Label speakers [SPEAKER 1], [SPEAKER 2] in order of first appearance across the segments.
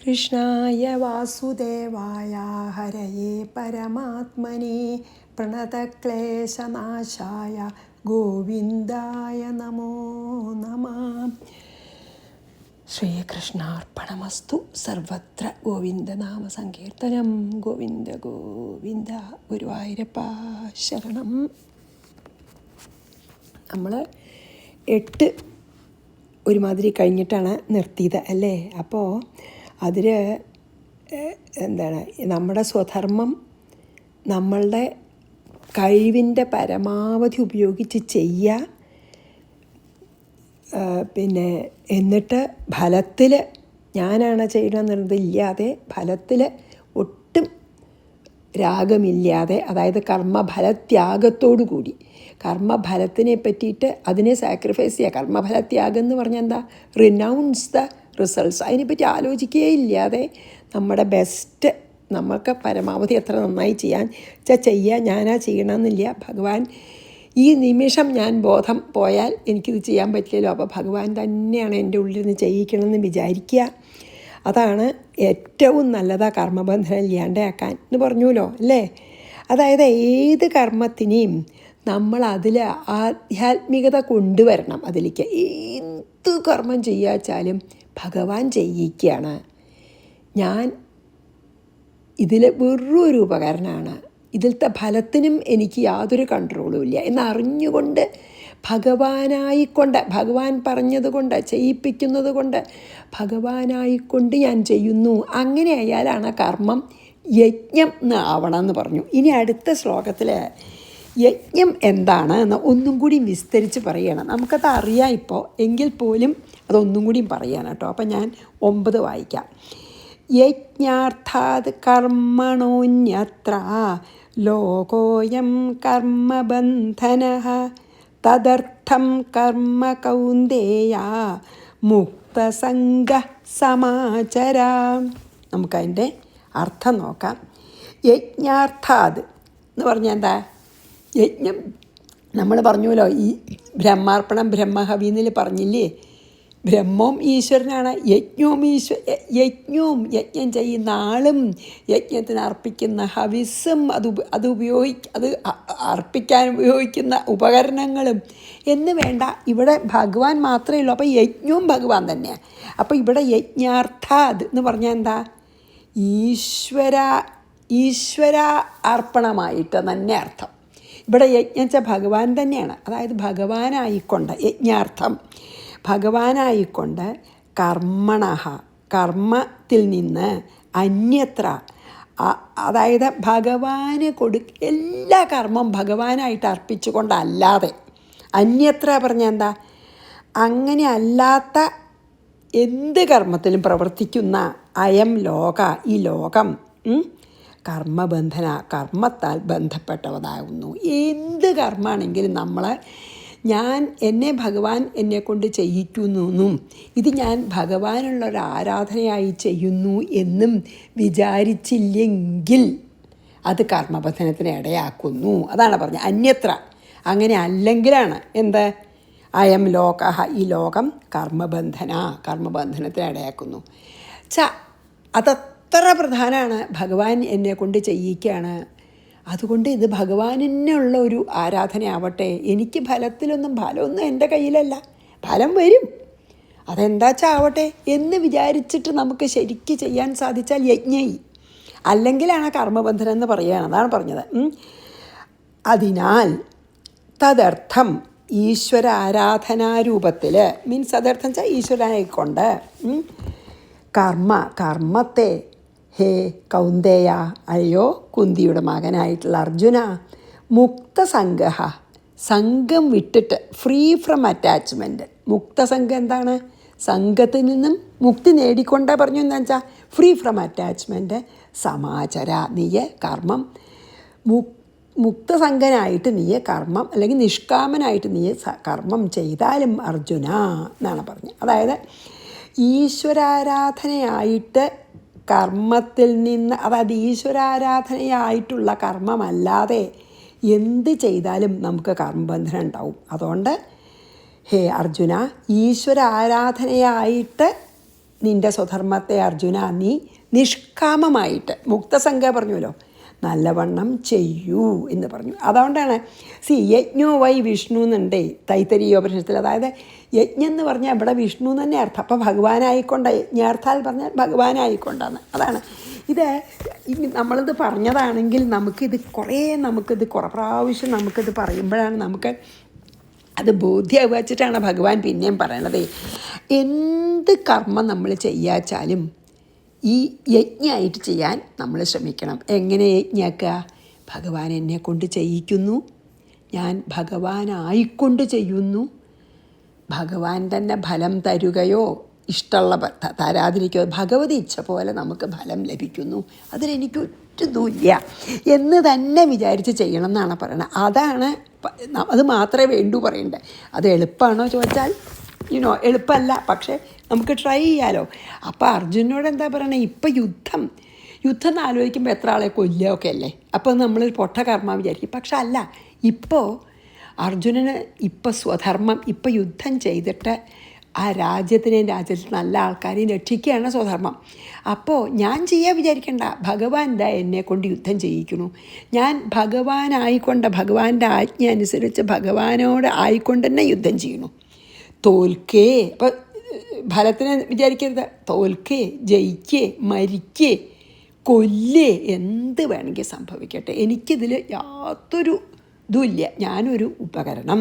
[SPEAKER 1] കൃഷ്ണായ വാസുദേവായ ഹരയേ പരമാത്മനെ പ്രണതക്ലേശനാശായ ഗോവിന്ദായ നമോ നമഃ. ശ്രീകൃഷ്ണാർപ്പണമസ്തു. സർവത്ര ഗോവിന്ദനാമ സങ്കീർത്തനം. ഗോവിന്ദ ഗോവിന്ദ. ഗുരുവായൂരപ്പ ശരണം. നമ്മൾ 8 ഒരുമാതിരി കഴിഞ്ഞിട്ടാണ് നിർത്തിയത് അല്ലേ? അപ്പോൾ അതിൽ നമ്മുടെ സ്വധർമ്മം നമ്മളുടെ കഴിവിൻ്റെ പരമാവധി ഉപയോഗിച്ച് ചെയ്യുക. എന്നിട്ട് ഫലത്തിൽ ഞാനാണ് ചെയ്യണമെന്നുള്ളതില്ലാതെ ഫലത്തിൽ ഒട്ടും രാഗമില്ലാതെ, അതായത് കർമ്മഫലത്യാഗത്തോടു കൂടി കർമ്മഫലത്തിനെ പറ്റിയിട്ട് അതിനെ സാക്രിഫൈസ് ചെയ്യുക. കർമ്മഫലത്യാഗം എന്ന് പറഞ്ഞാൽ എന്താ? Renounce the results. അതിനെപ്പറ്റി ആലോചിക്കുകയേ ഇല്ലാതെ നമ്മുടെ ബെസ്റ്റ് നമ്മൾക്ക് പരമാവധി എത്ര നന്നായി ചെയ്യാൻ ചെയ്യുക. ഞാനാ ചെയ്യണമെന്നില്ല. ഭഗവാൻ ഈ നിമിഷം ഞാൻ ബോധം പോയാൽ എനിക്കിത് ചെയ്യാൻ പറ്റില്ലല്ലോ, അപ്പോൾ ഭഗവാൻ തന്നെയാണ് എൻ്റെ ഉള്ളിൽ നിന്ന് ചെയ്യിക്കണമെന്ന് വിചാരിക്കുക. അതാണ് ഏറ്റവും നല്ലതാ കർമ്മബന്ധനം ഇല്ലാണ്ടാക്കാൻ എന്ന് പറഞ്ഞുല്ലോ അല്ലേ? അതായത് ഏത് കർമ്മത്തിനെയും നമ്മൾ അതിൽ ആധ്യാത്മികത കൊണ്ടുവരണം. അതിലേക്ക് എന്ത് കർമ്മം ചെയ്യാച്ചാലും ഭഗവാൻ ചെയ്യിക്കുകയാണ്. ഞാൻ ഇതിൽ വെറൊരു ഉപകരണമാണ്. ഇതിലത്തെ ഫലത്തിനും എനിക്ക് യാതൊരു കൺട്രോളും ഇല്ല എന്നറിഞ്ഞുകൊണ്ട് ഭഗവാനായിക്കൊണ്ട്, ഭഗവാൻ പറഞ്ഞതുകൊണ്ട്, ചെയ്യിപ്പിക്കുന്നത് കൊണ്ട്, ഭഗവാനായിക്കൊണ്ട് ഞാൻ ചെയ്യുന്നു. അങ്ങനെ ആയാലാണ് കർമ്മം യജ്ഞം ആവണം എന്ന് പറഞ്ഞു. ഇനി അടുത്ത ശ്ലോകത്തിൽ യജ്ഞം എന്താണ് എന്ന് ഒന്നും കൂടി വിസ്തരിച്ച് പറയണം. നമുക്കത് അറിയാം ഇപ്പോൾ, എങ്കിൽ പോലും അതൊന്നും കൂടിയും പറയാണ് കേട്ടോ. അപ്പം ഞാൻ 9 വായിക്കാം. യജ്ഞാർത്ഥാത് കർമ്മണോന്യത്ര ലോകോയം കർമ്മബന്ധനഃ തദർത്ഥം കർമ്മ കൗന്ദേയ മുക്തസംഗഃ സമാചര. നമുക്കതിൻ്റെ അർത്ഥം നോക്കാം. യജ്ഞാർത്ഥാത് എന്ന് പറഞ്ഞാൽ എന്താ? യജ്ഞം നമ്മൾ പറഞ്ഞുല്ലോ, ഈ ബ്രഹ്മാർപ്പണം ബ്രഹ്മഹവി എന്നിൽ പറഞ്ഞില്ലേ? ബ്രഹ്മവും ഈശ്വരനാണ്, യജ്ഞവും യജ്ഞം ചെയ്യുന്ന ആളും യജ്ഞത്തിന് അർപ്പിക്കുന്ന ഹവിസ്സും അത് അർപ്പിക്കാൻ ഉപയോഗിക്കുന്ന ഉപകരണങ്ങളും എന്ന് വേണ്ട. ഇവിടെ ഭഗവാൻ മാത്രമേ ഉള്ളൂ. അപ്പോൾ യജ്ഞവും ഭഗവാൻ തന്നെയാണ്. അപ്പോൾ ഇവിടെ യജ്ഞാർത്ഥാത് എന്ന് പറഞ്ഞാൽ എന്താ? ഈശ്വര അർപ്പണമായിട്ട് തന്നെ അർത്ഥം. ഇവിടെ യജ്ഞച്ച ഭഗവാൻ തന്നെയാണ്. അതായത് ഭഗവാനായിക്കൊണ്ട്, യജ്ഞാർത്ഥം ഭഗവാനായിക്കൊണ്ട് കർമ്മണഃ കർമ്മത്തിൽ നിന്ന് അന്യത്ര, അതായത് ഭഗവാന് എല്ലാ കർമ്മം ഭഗവാനായിട്ട് അർപ്പിച്ചുകൊണ്ടല്ലാതെ, അന്യത്ര പറഞ്ഞാൽ എന്താ? അങ്ങനെ അല്ലാത്ത എന്ത് കർമ്മത്തിലും പ്രവർത്തിക്കുന്ന അയം ലോക, ഈ ലോകം കർമ്മബന്ധന, കർമ്മത്താൽ ബന്ധപ്പെട്ടവതാകുന്നു. എന്ത് കർമ്മമാണെങ്കിലും എന്നെ ഭഗവാൻ എന്നെക്കൊണ്ട് ചെയ്യിക്കുന്നു, ഇത് ഞാൻ ഭഗവാനുള്ളൊരു ആരാധനയായി ചെയ്യുന്നു എന്നും വിചാരിച്ചില്ലെങ്കിൽ അത് കർമ്മബന്ധനത്തിന് ഇടയാക്കുന്നു. അതാണ് പറഞ്ഞത്. അന്യത്ര, അങ്ങനെ അല്ലെങ്കിലാണ് എന്ത്? അയം ലോക, ഈ ലോകം കർമ്മബന്ധനത്തിന് ഇടയാക്കുന്നു. അതത്ര പ്രധാനമാണ്. ഭഗവാൻ എന്നെക്കൊണ്ട് ചെയ്യിക്കുകയാണ്. അതുകൊണ്ട് ഇത് ഭഗവാനുള്ള ഒരു ആരാധനയാവട്ടെ. എനിക്ക് ഫലമൊന്നും എൻ്റെ കയ്യിലല്ല, ഫലം വരും, അതെന്താച്ചാവട്ടെ എന്ന് വിചാരിച്ചിട്ട് നമുക്ക് ശരിക്ക് ചെയ്യാൻ സാധിച്ചാൽ യജ്ഞയി, അല്ലെങ്കിലാണ് കർമ്മബന്ധനം എന്ന് പറയുകയാണ്. അതാണ് പറഞ്ഞത്. അതിനാൽ തദർത്ഥം ഈശ്വര ആരാധനാരൂപത്തിൽ, മീൻസ് അതർത്ഥം വെച്ചാൽ ഈശ്വരനായിക്കൊണ്ട് കർമ്മത്തെ, ഹേ കൗന്ദേയ, അയ്യോ കുന്തിയുടെ മകനായിട്ടുള്ള അർജുന, മുക്തസംഗഃ, സംഘം വിട്ടിട്ട്, ഫ്രീ ഫ്രം അറ്റാച്ച്മെൻറ്റ്. മുക്തസംഘം എന്താണ്? സംഘത്തിൽ നിന്നും മുക്തി നേടിക്കൊണ്ടേ പറഞ്ഞു. എന്താ വെച്ചാൽ ഫ്രീ ഫ്രം അറ്റാച്ച്മെൻറ്റ് സമാചര, നീയെ കർമ്മം മുക്തസംഘനായിട്ട് നീയെ കർമ്മം, അല്ലെങ്കിൽ നിഷ്കാമനായിട്ട് നീയെ കർമ്മം ചെയ്താലും അർജുന എന്നാണ് പറഞ്ഞത്. അതായത് ഈശ്വരാരാധനയായിട്ട് കർമ്മത്തിൽ നിന്ന്, അതായത് ഈശ്വരാരാധനയായിട്ടുള്ള കർമ്മമല്ലാതെ എന്ത് ചെയ്താലും നമുക്ക് കർമ്മബന്ധനം ഉണ്ടാവും. അതുകൊണ്ട് ഹേ അർജുന, ഈശ്വര ആരാധനയായിട്ട് നിൻ്റെ സ്വധർമ്മത്തെ അർജുന നീ നിഷ്കാമമായിട്ട്, മുക്തസംഗ പറഞ്ഞുവല്ലോ, നല്ലവണ്ണം ചെയ്യൂ എന്ന് പറഞ്ഞു. അതുകൊണ്ടാണ് യജ്ഞോ വൈ വിഷ്ണു എന്നുണ്ടേ തൈത്തരീയോപനിഷത്തിൽ. അതായത് യജ്ഞം എന്ന് പറഞ്ഞാൽ ഇവിടെ വിഷ്ണു തന്നെ അർത്ഥം. അപ്പോൾ ഭഗവാനായിക്കൊണ്ട്, യജ്ഞാർത്ഥാൽ പറഞ്ഞാൽ ഭഗവാനായിക്കൊണ്ടാണ്. അതാണ് ഇത്. നമ്മളിത് പറഞ്ഞതാണെങ്കിൽ നമുക്കിത് കുറേ പ്രാവശ്യം നമുക്കിത് പറയുമ്പോഴാണ് നമുക്ക് അത് ബോധ്യം വച്ചിട്ടാണ് ഭഗവാൻ പിന്നെയും പറയണത്. എന്ത് കർമ്മം നമ്മൾ ചെയ്യാച്ചാലും ഈ യജ്ഞമായിട്ട് ചെയ്യാൻ നമ്മൾ ശ്രമിക്കണം. എങ്ങനെ യജ്ഞാക്കുക? ഭഗവാൻ എന്നെ കൊണ്ട് ചെയ്യിക്കുന്നു, ഞാൻ ഭഗവാനായിക്കൊണ്ട് ചെയ്യുന്നു. ഭഗവാൻ തന്നെ ഫലം തരുകയോ ഇഷ്ടമുള്ള തരാതിരിക്കുകയോ, ഭഗവതി ഇച്ഛ പോലെ നമുക്ക് ഫലം ലഭിക്കുന്നു. അതിലെനിക്ക് ഒരിതുമില്ല എന്ന് തന്നെ വിചാരിച്ച് ചെയ്യണം എന്നാണ് പറയണത്. അതാണ്, അത് മാത്രമേ വേണ്ടൂ പറയണ്ടേ. അത് എളുപ്പമാണോ ചോദിച്ചാൽ എളുപ്പമല്ല, പക്ഷേ നമുക്ക് ട്രൈ ചെയ്യാമല്ലോ. അപ്പോൾ അർജുനോട് എന്താ പറയണേ, ഇപ്പം യുദ്ധം എന്ന് ആലോചിക്കുമ്പോൾ എത്ര ആളെ കൊല്ലുകയൊക്കെ അല്ലേ. അപ്പോൾ നമ്മൾ പൊട്ട കർമ്മം വിചാരിക്കും. പക്ഷെ അല്ല, ഇപ്പോൾ അർജുനന് സ്വധർമ്മം, യുദ്ധം ചെയ്തിട്ട് ആ രാജ്യത്തിൽ നല്ല ആൾക്കാരെയും രക്ഷിക്കുകയാണ് സ്വധർമ്മം. അപ്പോൾ ഞാൻ ചെയ്യാൻ വിചാരിക്കണ്ട, ഭഗവാൻ എന്താ എന്നെ കൊണ്ട് യുദ്ധം ചെയ്യിക്കണു, ഞാൻ ഭഗവാനായിക്കൊണ്ട് ഭഗവാന്റെ ആജ്ഞ അനുസരിച്ച് ഭഗവാനോട് ആയിക്കൊണ്ട് തന്നെ യുദ്ധം ചെയ്യണു. തോൽക്കേ, അപ്പോൾ ഫലത്തിന് വിചാരിക്കരുത്, തോൽക്കേ, ജയിക്കേ, മരിക്കേ, കൊല്ലേ, എന്ത് വേണമെങ്കിൽ സംഭവിക്കട്ടെ, എനിക്കിതിൽ യാതൊരു ഇതുമില്ല, ഞാനൊരു ഉപകരണം,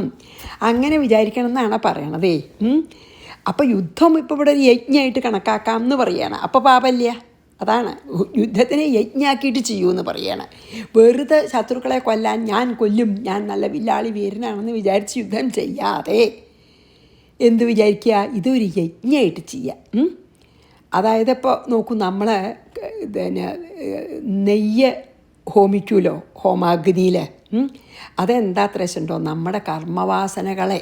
[SPEAKER 1] അങ്ങനെ വിചാരിക്കണം എന്നാണ് പറയണതേ. അപ്പോൾ യുദ്ധം ഇപ്പോൾ ഇവിടെ ഒരു യജ്ഞമായിട്ട് കണക്കാക്കാം എന്ന് പറയുകയാണ്. അപ്പോൾ പാപമില്ല. അതാണ് യുദ്ധത്തിനെ യജ്ഞാക്കിയിട്ട് ചെയ്യുമെന്ന് പറയുകയാണ്. വെറുതെ ശത്രുക്കളെ കൊല്ലാൻ ഞാൻ കൊല്ലും, ഞാൻ നല്ല വില്ലാളി വീരനാണെന്ന് വിചാരിച്ച് യുദ്ധം ചെയ്യാതെ എന്ത് വിചാരിക്കുക, ഇതൊരു യജ്ഞമായിട്ട് ചെയ്യുക. അതായത് ഇപ്പോൾ നോക്കൂ, നമ്മൾ പിന്നെ നെയ്യ് ഹോമിക്കൂലോ ഹോമാഗ്നിയിൽ, അതെന്താ അത്രശുണ്ടോ, നമ്മുടെ കർമ്മവാസനകളെ,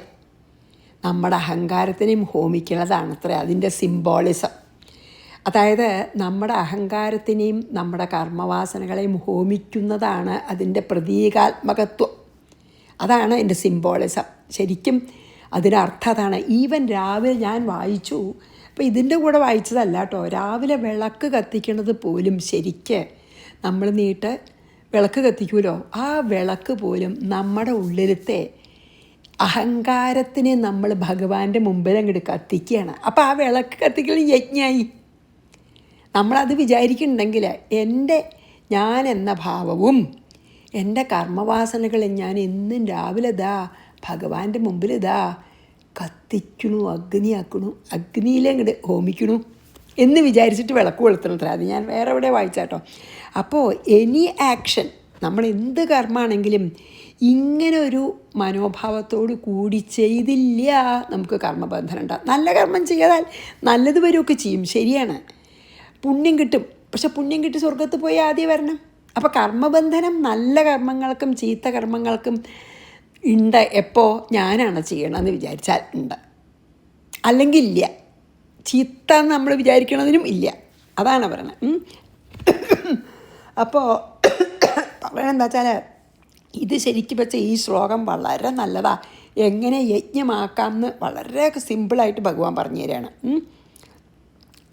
[SPEAKER 1] നമ്മുടെ അഹങ്കാരത്തിനെയും ഹോമിക്കുന്നതാണത്ര അതിൻ്റെ സിംബോളിസം. അതായത് നമ്മുടെ അഹങ്കാരത്തിനെയും നമ്മുടെ കർമ്മവാസനകളെയും ഹോമിക്കുന്നതാണ് അതിൻ്റെ പ്രതീകാത്മകത്വം. അതാണ് അതിൻ്റെ സിംബോളിസം. ശരിക്കും അതിനർത്ഥം അതാണ്. ഈവൻ രാവിലെ ഞാൻ വായിച്ചു, അപ്പോൾ ഇതിൻ്റെ കൂടെ വായിച്ചതല്ല കേട്ടോ, രാവിലെ വിളക്ക് കത്തിക്കുന്നത് പോലും ശരിക്ക് നമ്മൾ വിളക്ക് കത്തിക്കുമല്ലോ, ആ വിളക്ക് പോലും നമ്മുടെ ഉള്ളിലത്തെ അഹങ്കാരത്തിനെ നമ്മൾ ഭഗവാന്റെ മുമ്പിൽ അങ്ങോട്ട് കത്തിക്കുകയാണ്. അപ്പോൾ ആ വിളക്ക് കത്തിക്കൽ യജ്ഞമായി. നമ്മളത് വിചാരിക്കുന്നുണ്ടെങ്കിൽ ഞാൻ എന്ന ഭാവവും എൻ്റെ കർമ്മവാസനകളും ഞാൻ എന്നും രാവിലെ ഭഗവാന്റെ മുമ്പിൽ കത്തിക്കണു, അഗ്നിയാക്കണു, അഗ്നിയിലങ്ങോട്ട് ഹോമിക്കണു എന്ന് വിചാരിച്ചിട്ട് വിളക്ക് കൊളുത്തണത്ര. അത് ഞാൻ വേറെ എവിടെ വായിച്ചാട്ടോ. അപ്പോൾ എനി ആക്ഷൻ, നമ്മൾ എന്ത് കർമ്മമാണെങ്കിലും ഇങ്ങനെ ഒരു മനോഭാവത്തോടു കൂടി ചെയ്തില്ല നമുക്ക് കർമ്മബന്ധനം ഉണ്ടാകും. നല്ല കർമ്മം ചെയ്താൽ നല്ലത് വരുമൊക്കെ ചെയ്യും, ശരിയാണ്, പുണ്യം കിട്ടും. പക്ഷെ പുണ്യം കിട്ടി സ്വർഗത്ത് പോയി ആദ്യം വരണം. അപ്പോൾ കർമ്മബന്ധനം നല്ല കർമ്മങ്ങൾക്കും ചീത്ത കർമ്മങ്ങൾക്കും ഉണ്ട്. എപ്പോൾ ഞാനാണ് ചെയ്യണമെന്ന് വിചാരിച്ചാൽ ഉണ്ട്, അല്ലെങ്കിൽ ഇല്ല. ചീത്ത എന്ന് നമ്മൾ വിചാരിക്കണതിനും ഇല്ല. അതാണ് പറയണത്. അപ്പോൾ പറയണെന്താ വെച്ചാൽ ഇത് ശരിക്കും വെച്ചാൽ ഈ ശ്ലോകം വളരെ നല്ലതാണ്. എങ്ങനെ യജ്ഞമാക്കാം എന്ന് വളരെ സിമ്പിളായിട്ട് ഭഗവാൻ പറഞ്ഞു തരികയാണ്.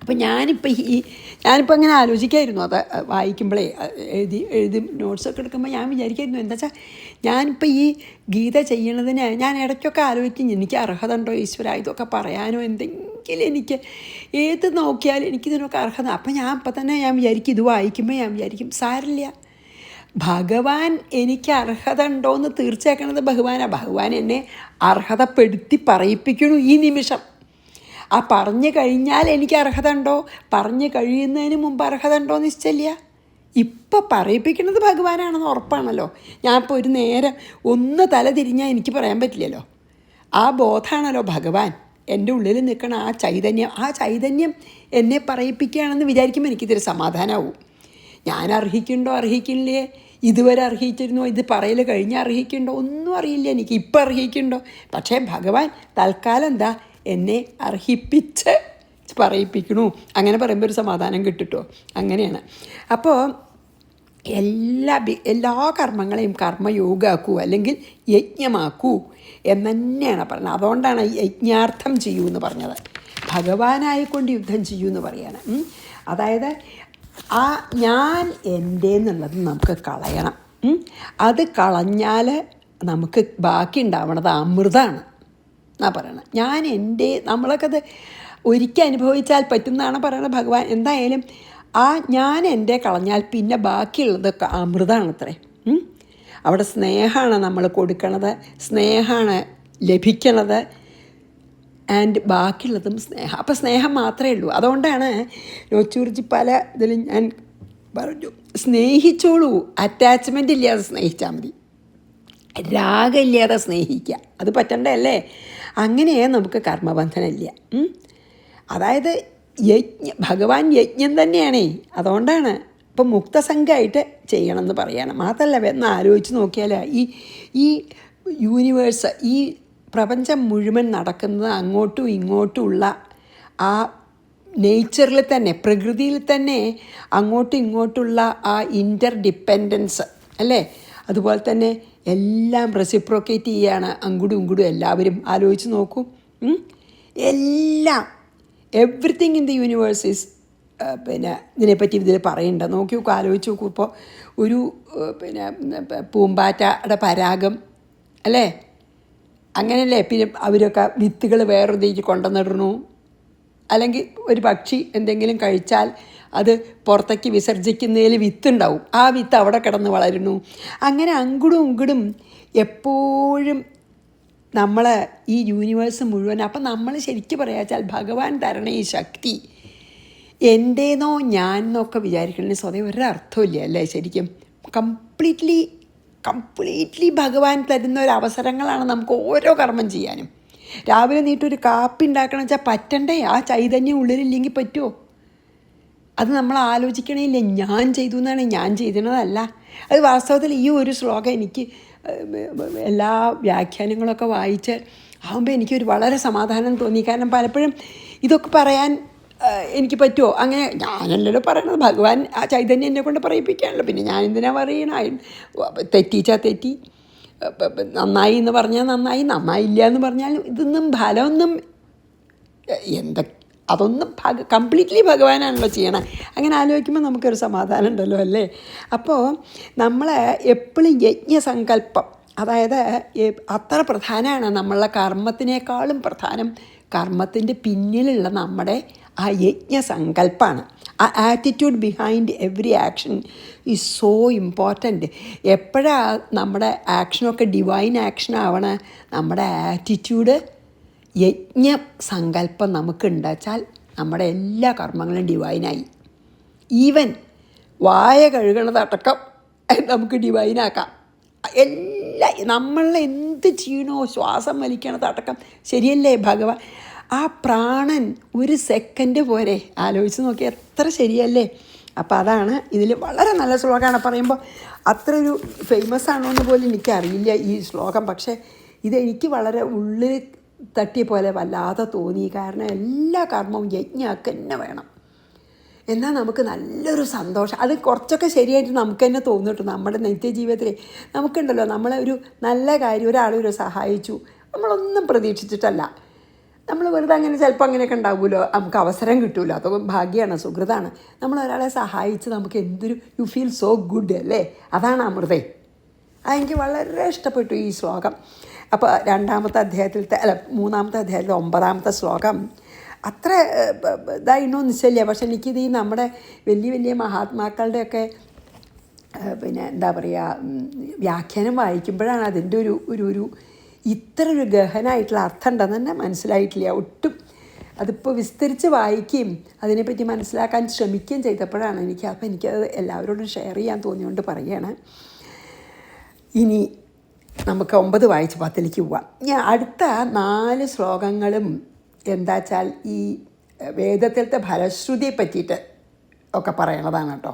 [SPEAKER 1] അപ്പോൾ ഞാനിപ്പോൾ അങ്ങനെ ആലോചിക്കായിരുന്നു, അത് വായിക്കുമ്പോഴേ എഴുതി നോട്ട്സൊക്കെ എടുക്കുമ്പോൾ ഞാൻ വിചാരിക്കായിരുന്നു, എന്താ വെച്ചാൽ ഞാനിപ്പോൾ ഈ ഗീത ചെയ്യണതിന് ഞാൻ ഇടയ്ക്കൊക്കെ ആലോചിക്കും, എനിക്ക് അർഹത ഉണ്ടോ ഈശ്വര ഇതൊക്കെ പറയാനോ, എന്തെങ്കിലും എനിക്ക് ഏത് നോക്കിയാലും എനിക്കിതിനൊക്കെ അർഹത. അപ്പം ഇപ്പം തന്നെ ഞാൻ വിചാരിക്കും, ഇത് വായിക്കുമ്പോൾ ഞാൻ വിചാരിക്കും സാരില്ല, ഭഗവാൻ എനിക്ക് അർഹത ഉണ്ടോയെന്ന് തീർച്ചയാക്കണത് ഭഗവാനാണ്. ഭഗവാൻ എന്നെ അർഹതപ്പെടുത്തി പറയിപ്പിക്കണു ഈ നിമിഷം. ആ പറഞ്ഞു കഴിഞ്ഞാൽ എനിക്ക് അർഹത ഉണ്ടോ, പറഞ്ഞു കഴിയുന്നതിന് മുമ്പ് അർഹത ഉണ്ടോ എന്ന് നിശ്ചയില്ല. ഇപ്പം പറയിപ്പിക്കുന്നത് ഭഗവാനാണെന്ന് ഉറപ്പാണല്ലോ. ഞാനിപ്പോൾ ഒരു നേരം ഒന്ന് തല തിരിഞ്ഞാൽ എനിക്ക് പറയാൻ പറ്റില്ലല്ലോ. ആ ബോധമാണല്ലോ ഭഗവാൻ എൻ്റെ ഉള്ളിൽ നിൽക്കണ ആ ചൈതന്യം എന്നെ പറയിപ്പിക്കുകയാണെന്ന് വിചാരിക്കുമ്പോൾ എനിക്കിതൊരു സമാധാനമാവും. ഞാൻ അർഹിക്കുന്നുണ്ടോ അർഹിക്കണില്ലേ, ഇതുവരെ അർഹിച്ചിരുന്നോ, ഇത് പറയൽ കഴിഞ്ഞ് അർഹിക്കുന്നുണ്ടോ, ഒന്നും അറിയില്ല എനിക്ക്, ഇപ്പം അർഹിക്കുന്നുണ്ടോ. പക്ഷേ ഭഗവാൻ തൽക്കാലം എന്നെ അർഹിപ്പിച്ച് പറയിപ്പിക്കണു. അങ്ങനെ പറയുമ്പോൾ ഒരു സമാധാനം കിട്ടിട്ടോ. അങ്ങനെയാണ്. അപ്പോൾ എല്ലാ കർമ്മങ്ങളെയും കർമ്മയോഗമാക്കൂ, അല്ലെങ്കിൽ യജ്ഞമാക്കൂ എന്ന് തന്നെയാണ് പറഞ്ഞത്. അതുകൊണ്ടാണ് യജ്ഞാർത്ഥം ചെയ്യൂ എന്ന് പറഞ്ഞത്. ഭഗവാനായിക്കൊണ്ട് യുദ്ധം ചെയ്യൂ എന്ന് പറയണം. അതായത് ആ ഞാൻ എൻ്റെ എന്നുള്ളത് നമുക്ക് കളയണം. അത് കളഞ്ഞാൽ നമുക്ക് ബാക്കി ഉണ്ടാവണത് അമൃതമാണ് എന്നാണ് പറയണത്. ഞാൻ എൻ്റെ നമ്മളൊക്കെ അത് ഒരിക്കൽ അനുഭവിച്ചാൽ പറ്റുന്നതാണ് പറയണത് ഭഗവാൻ. എന്തായാലും ആ ഞാൻ എൻ്റെ കളഞ്ഞാൽ പിന്നെ ബാക്കിയുള്ളതൊക്കെ അമൃതമാണ് അത്രേ. അവിടെ സ്നേഹമാണ് നമ്മൾ കൊടുക്കണത്, സ്നേഹമാണ് ലഭിക്കണത്, ആൻഡ് ബാക്കിയുള്ളതും സ്നേഹം. അപ്പോൾ സ്നേഹം മാത്രമേ ഉള്ളൂ. അതുകൊണ്ടാണ് നോച്ചൂർജി പല ഇതിലും ഞാൻ പറഞ്ഞു, സ്നേഹിച്ചോളൂ, അറ്റാച്ച്മെൻ്റ് ഇല്ലാതെ സ്നേഹിച്ചാൽ മതി, രാഗമില്ലാതെ സ്നേഹിക്കുക. അത് പറ്റണ്ടല്ലേ? അങ്ങനെ നമുക്ക് കർമ്മബന്ധനമില്ല. അതായത് ഭഗവാൻ യജ്ഞം തന്നെയാണേ. അതുകൊണ്ടാണ് ഇപ്പം മുക്തസംഘമായിട്ട് ചെയ്യണമെന്ന് പറയണം. മാത്രമല്ല എന്ന് ആലോചിച്ച് നോക്കിയാൽ ഈ യൂണിവേഴ്സ്, ഈ പ്രപഞ്ചം മുഴുവൻ നടക്കുന്നത് അങ്ങോട്ടും ഇങ്ങോട്ടുമുള്ള ആ നേച്ചറിൽ തന്നെ, പ്രകൃതിയിൽ തന്നെ അങ്ങോട്ടും ഇങ്ങോട്ടുള്ള ആ ഇൻ്റർ ഡിപ്പെൻഡൻസ് അല്ലേ? അതുപോലെ തന്നെ എല്ലാം റെസിപ്രോക്കേറ്റ് ചെയ്യുകയാണ് അങ്ങോട്ടും ഇങ്ങോട്ടും. എല്ലാവരും ആലോചിച്ച് നോക്കൂ. എല്ലാം everything in the universe is പിന്നെ ഇതിനെപ്പറ്റി ഇതിൽ പറയണ്ട. നോക്കി നോക്കൂ, ആലോചിച്ച് നോക്കൂ. ഇപ്പോൾ ഒരു പൂമ്പാറ്റയുടെ പരാഗം അല്ലേ? അങ്ങനെയല്ലേ? പിന്നെ അവരൊക്കെ വിത്തുകൾ വേറൊരുതിലേക്ക് കൊണ്ടുവന്നിടണു. അല്ലെങ്കിൽ ഒരു പക്ഷി എന്തെങ്കിലും കഴിച്ചാൽ അത് പുറത്തേക്ക് വിസർജിക്കുന്നതിൽ വിത്തുണ്ടാവും. ആ വിത്ത് അവിടെ കിടന്ന് വളരുന്നു. അങ്ങനെ അങ്ങടും ഇങ്ങടും എപ്പോഴും നമ്മൾ ഈ യൂണിവേഴ്സ് മുഴുവൻ. അപ്പം നമ്മൾ ശരിക്കും പറയാച്ചാൽ ഭഗവാൻ തരണ ഈ ശക്തി എൻ്റേന്നോ ഞാൻ എന്നൊക്കെ വിചാരിക്കണേ സ്വതേ ഒരർത്ഥമില്ല അല്ലേ? ശരിക്കും കംപ്ലീറ്റ്ലി ഭഗവാൻ തരുന്ന ഒരു അവസരങ്ങളാണ് നമുക്ക് ഓരോ കർമ്മം ചെയ്യാനും. രാവിലെ നീട്ടൊരു കാപ്പി ഉണ്ടാക്കണം വെച്ചാൽ പറ്റണ്ടേ? ആ ചൈതന്യം ഉള്ളിലില്ലെങ്കിൽ പറ്റുമോ? അത് നമ്മൾ ആലോചിക്കണേയില്ല. ഞാൻ ചെയ്തു എന്നാണ്, ഞാൻ ചെയ്തണതല്ല. അത് വാസ്തവത്തിൽ ഈ ഒരു ശ്ലോകം എനിക്ക് എല്ലാ വ്യാഖ്യാനങ്ങളൊക്കെ വായിച്ച് ആകുമ്പോൾ എനിക്കൊരു വളരെ സമാധാനം തോന്നി. കാരണം പലപ്പോഴും ഇതൊക്കെ പറയാൻ എനിക്ക് പറ്റുമോ? അങ്ങനെ ഞാനല്ലല്ലോ പറയണത്, ഭഗവാൻ ആ ചൈതന്യം എന്നെ കൊണ്ട് പറയിപ്പിക്കുകയാണല്ലോ. പിന്നെ ഞാൻ എന്തിനാ പറയണ? തെറ്റിച്ചാൽ തെറ്റി, നന്നായി എന്ന് പറഞ്ഞാൽ നന്നായി, നന്നായില്ല എന്ന് പറഞ്ഞാൽ ഇതൊന്നും ഫലമൊന്നും അതൊന്നും കംപ്ലീറ്റ്ലി ഭഗവാനാണല്ലോ ചെയ്യണം. അങ്ങനെ ആലോചിക്കുമ്പോൾ നമുക്കൊരു സമാധാനം ഉണ്ടല്ലോ അല്ലേ? അപ്പോൾ നമ്മൾ എപ്പോഴും യജ്ഞസങ്കല്പം, അതായത് അത്ര പ്രധാനമാണ്. നമ്മളുടെ കർമ്മത്തിനേക്കാളും പ്രധാനം കർമ്മത്തിൻ്റെ പിന്നിലുള്ള നമ്മുടെ ആ യജ്ഞസങ്കല്പമാണ്. ആ attitude behind every action is so important. എപ്പോഴാണ് നമ്മുടെ ആക്ഷനൊക്കെ ഡിവൈൻ ആക്ഷൻ ആവണേ? നമ്മുടെ ആറ്റിറ്റ്യൂഡ് യജ്ഞസങ്കല്പം നമുക്കുണ്ടാച്ചാൽ നമ്മുടെ എല്ലാ കർമ്മങ്ങളും ഡിവൈനായി. ഈവൻ വായ കഴുകണതടക്കം നമുക്ക് ഡിവൈനാക്കാം. നമ്മളെ എന്ത് ചെയ്യണോ, ശ്വാസം വലിക്കണതടക്കം ശരിയല്ലേ? ഭഗവാൻ ആ പ്രാണൻ ഒരു സെക്കൻഡ് പോരെ? ആലോചിച്ച് നോക്കി, എത്ര ശരിയല്ലേ? അപ്പോൾ അതാണ് ഇതിൽ വളരെ നല്ല ശ്ലോകമാണ്. പറയുമ്പോൾ അത്ര ഒരു ഫേമസ് ആണോ എന്ന് പോലും എനിക്കറിയില്ല ഈ ശ്ലോകം. പക്ഷേ ഇതെനിക്ക് വളരെ ഉള്ളിൽ തട്ടിയ പോലെ വല്ലാതെ തോന്നി. കാരണം എല്ലാ കർമ്മവും യജ്ഞമൊക്കെ തന്നെ വേണം. എന്നാൽ നമുക്ക് നല്ലൊരു സന്തോഷം. അത് കുറച്ചൊക്കെ ശരിയായിട്ട് നമുക്ക് തന്നെ തോന്നിട്ടു. നമ്മുടെ നിത്യജീവിതത്തിൽ നമുക്കുണ്ടല്ലോ, നമ്മളെ ഒരു നല്ല കാര്യം ഒരാളൊരു സഹായിച്ചു, നമ്മളൊന്നും പ്രതീക്ഷിച്ചിട്ടല്ല, നമ്മൾ വെറുതെ അങ്ങനെ ചിലപ്പോൾ അങ്ങനെയൊക്കെ ഉണ്ടാവുമല്ലോ, നമുക്ക് അവസരം കിട്ടുമല്ലോ, അതൊക്കെ ഭാഗ്യമാണ്, സുഹൃതാണ്. നമ്മളൊരാളെ സഹായിച്ച് നമുക്ക് എന്തൊരു യു ഫീൽ സോ ഗുഡ് അല്ലേ? അതാണ് അമൃതേ. അതെനിക്ക് വളരെ ഇഷ്ടപ്പെട്ടു ഈ ശ്ലോകം. അപ്പോൾ മൂന്നാമത്തെ അധ്യായത്തിലെ 9ാമത്തെ ശ്ലോകം അത്ര ഇതായിന്നോ നിശ്ചയില്ല. പക്ഷെ എനിക്കിത് ഈ നമ്മുടെ വലിയ വലിയ മഹാത്മാക്കളുടെയൊക്കെ പിന്നെ എന്താ പറയുക, വ്യാഖ്യാനം വായിക്കുമ്പോഴാണ് അതിൻ്റെ ഒരു ഇത്ര ഒരു ഗഹനമായിട്ടുള്ള അർത്ഥം ഉണ്ടെന്ന് തന്നെ മനസ്സിലായിട്ടില്ല ഒട്ടും. അതിപ്പോൾ വിസ്തരിച്ച് വായിക്കുകയും അതിനെപ്പറ്റി മനസ്സിലാക്കാൻ ശ്രമിക്കുകയും ചെയ്തപ്പോഴാണ് എനിക്കത് എല്ലാവരോടും ഷെയർ ചെയ്യാൻ തോന്നിയുകൊണ്ട് പറയുകയാണ്. ഇനി നമുക്ക് 9 വായിച്ച് 10ലേക്ക് പോവാം. ഞാൻ അടുത്ത 4 ശ്ലോകങ്ങളും എന്താ വെച്ചാൽ ഈ വേദത്തിലത്തെ ഫലശ്രുതിയെ പറ്റിയിട്ട് ഒക്കെ പറയണതാണ് കേട്ടോ.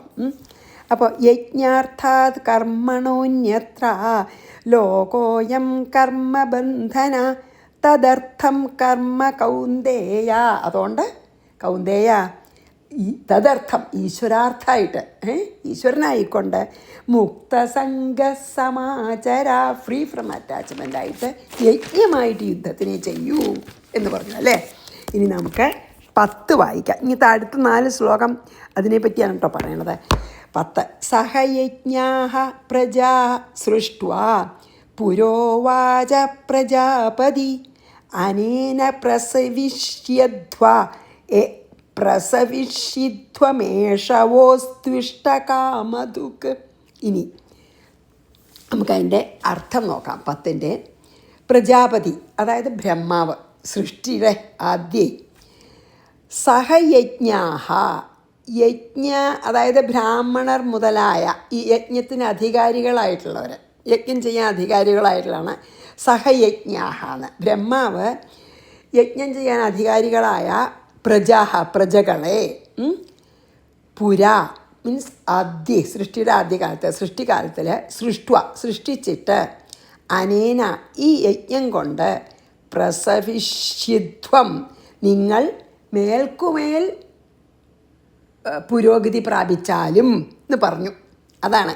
[SPEAKER 1] അപ്പോൾ യജ്ഞാർത്ഥാത് കർമ്മണോന്യത്ര ലോകോയം കർമ്മബന്ധന തദർത്ഥം കർമ്മ കൗന്ദേയ. അതുകൊണ്ട് കൗന്ദേയ തദർത്ഥം ഈശ്വരാർത്ഥായിട്ട് ഈശ്വരനായിക്കൊണ്ട് മുക്തസംഗ സമാചര, ഫ്രീ ഫ്രം അറ്റാച്ച്മെൻ്റ് ആയിട്ട് യജ്ഞമായിട്ട് യുദ്ധത്തിനെ ചെയ്യൂ എന്ന് പറഞ്ഞു അല്ലേ. ഇനി നമുക്ക് 10 വായിക്കാം. ഇങ്ങനത്തെ അടുത്ത 4 ശ്ലോകം അതിനെപ്പറ്റിയാണ് കേട്ടോ പറയണത്. 10 സഹയജ്ഞാഃ പ്രജാ സൃഷ്ട്വാ പുരോവാച പ്രജാപതി അനേന പ്രസവിഷ്യധ്വമേഷവോസ്ത്വിഷ്ടകാമധുക്. ഇനി നമുക്കതിൻ്റെ അർത്ഥം നോക്കാം. 10ൻ്റെ പ്രജാപതി അതായത് ബ്രഹ്മാവ്, സൃഷ്ടിയുടെ ആദ്യേ. സഹയജ്ഞാഃ യജ്ഞ അതായത് ബ്രാഹ്മണർ മുതലായ ഈ യജ്ഞത്തിന് അധികാരികളായിട്ടുള്ളവർ, യജ്ഞം ചെയ്യാൻ അധികാരികളായിട്ടുള്ളതാണ് സഹയജ്ഞാഃ എന്ന്. ബ്രഹ്മാവ് യജ്ഞം ചെയ്യാൻ അധികാരികളായ പ്രജകളെ പുരാ മീൻസ് ആദ്യ സൃഷ്ടിയുടെ ആദ്യകാലത്ത്, സൃഷ്ടികാലത്തിൽ സൃഷ്ടിച്ചിട്ട് അനേന ഈ യജ്ഞം കൊണ്ട് പ്രസവിഷ്യധ്വം നിങ്ങൾ മേൽക്കുമേൽ പുരോഗതി പ്രാപിച്ചാലും എന്ന് പറഞ്ഞു. അതാണ്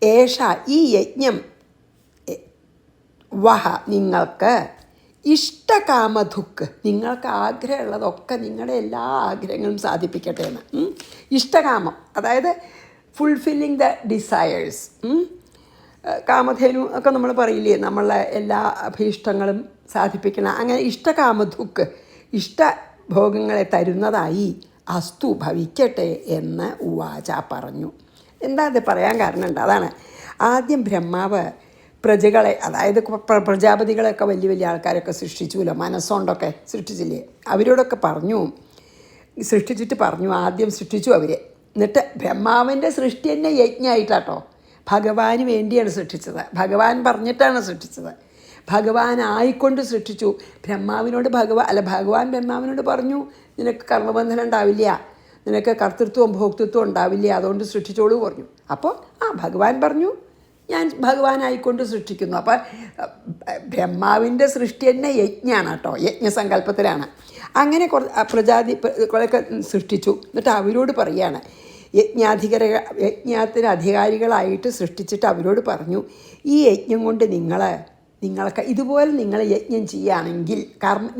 [SPEAKER 1] ഏഷ ഈ യജ്ഞം വഹ നിങ്ങൾക്ക് ഇഷ്ടകാമധുക്ക് നിങ്ങൾക്ക് ആഗ്രഹമുള്ളതൊക്കെ നിങ്ങളുടെ എല്ലാ ആഗ്രഹങ്ങളും സാധിപ്പിക്കട്ടെ എന്ന്. ഇഷ്ടകാമം അതായത് ഫുൾഫില്ലിങ് ദ ഡിസയേഴ്സ്. കാമധേനു ഒക്കെ നമ്മൾ പറയില്ലേ, നമ്മളെ എല്ലാ അഭീഷ്ടങ്ങളും സാധിപ്പിക്കണം. അങ്ങനെ ഇഷ്ടകാമധുക്ക് ഇഷ്ടഭോഗങ്ങളെ തരുന്നതായി അസ്തു ഭവിക്കട്ടെ എന്ന് ഉവാച പറഞ്ഞു. എന്താ അത് പറയാൻ കാരണമുണ്ട്. അതാണ് ആദ്യം ബ്രഹ്മാവ് പ്രജകളെ അതായത് പ്രജാപതികളെയൊക്കെ വലിയ വലിയ ആൾക്കാരൊക്കെ സൃഷ്ടിച്ചുല്ലോ, മനസ്സുകൊണ്ടൊക്കെ സൃഷ്ടിച്ചില്ലേ, അവരോടൊക്കെ സൃഷ്ടിച്ചിട്ട് പറഞ്ഞു, ആദ്യം സൃഷ്ടിച്ചു അവരെ. എന്നിട്ട് ബ്രഹ്മാവിൻ്റെ സൃഷ്ടി തന്നെ യജ്ഞമായിട്ടാട്ടോ, ഭഗവാന് വേണ്ടിയാണ് സൃഷ്ടിച്ചത്, ഭഗവാൻ പറഞ്ഞിട്ടാണ് സൃഷ്ടിച്ചത്, ഭഗവാൻ ആയിക്കൊണ്ട് സൃഷ്ടിച്ചു. ബ്രഹ്മാവിനോട് ഭഗവാൻ ബ്രഹ്മാവിനോട് പറഞ്ഞു, നിനക്ക് കർമ്മബന്ധനം ഉണ്ടാവില്ല, നിനക്ക് കർത്തൃത്വവും ഭോക്തൃത്വം ഉണ്ടാവില്ല, അതുകൊണ്ട് സൃഷ്ടിച്ചോളൂ പറഞ്ഞു. അപ്പോൾ ഭഗവാൻ പറഞ്ഞു, ഞാൻ ഭഗവാനായിക്കൊണ്ട് സൃഷ്ടിക്കുന്നു. അപ്പം ബ്രഹ്മാവിൻ്റെ സൃഷ്ടി തന്നെ യജ്ഞമാണ് കേട്ടോ, യജ്ഞസങ്കല്പത്തിലാണ്. അങ്ങനെ കുറേയൊക്കെ സൃഷ്ടിച്ചു. എന്നിട്ട് അവരോട് പറയുകയാണ്, യജ്ഞത്തിന് അധികാരികളായിട്ട് സൃഷ്ടിച്ചിട്ട് അവരോട് പറഞ്ഞു, ഈ യജ്ഞം കൊണ്ട് നിങ്ങൾക്ക് ഇതുപോലെ നിങ്ങൾ യജ്ഞം ചെയ്യുകയാണെങ്കിൽ,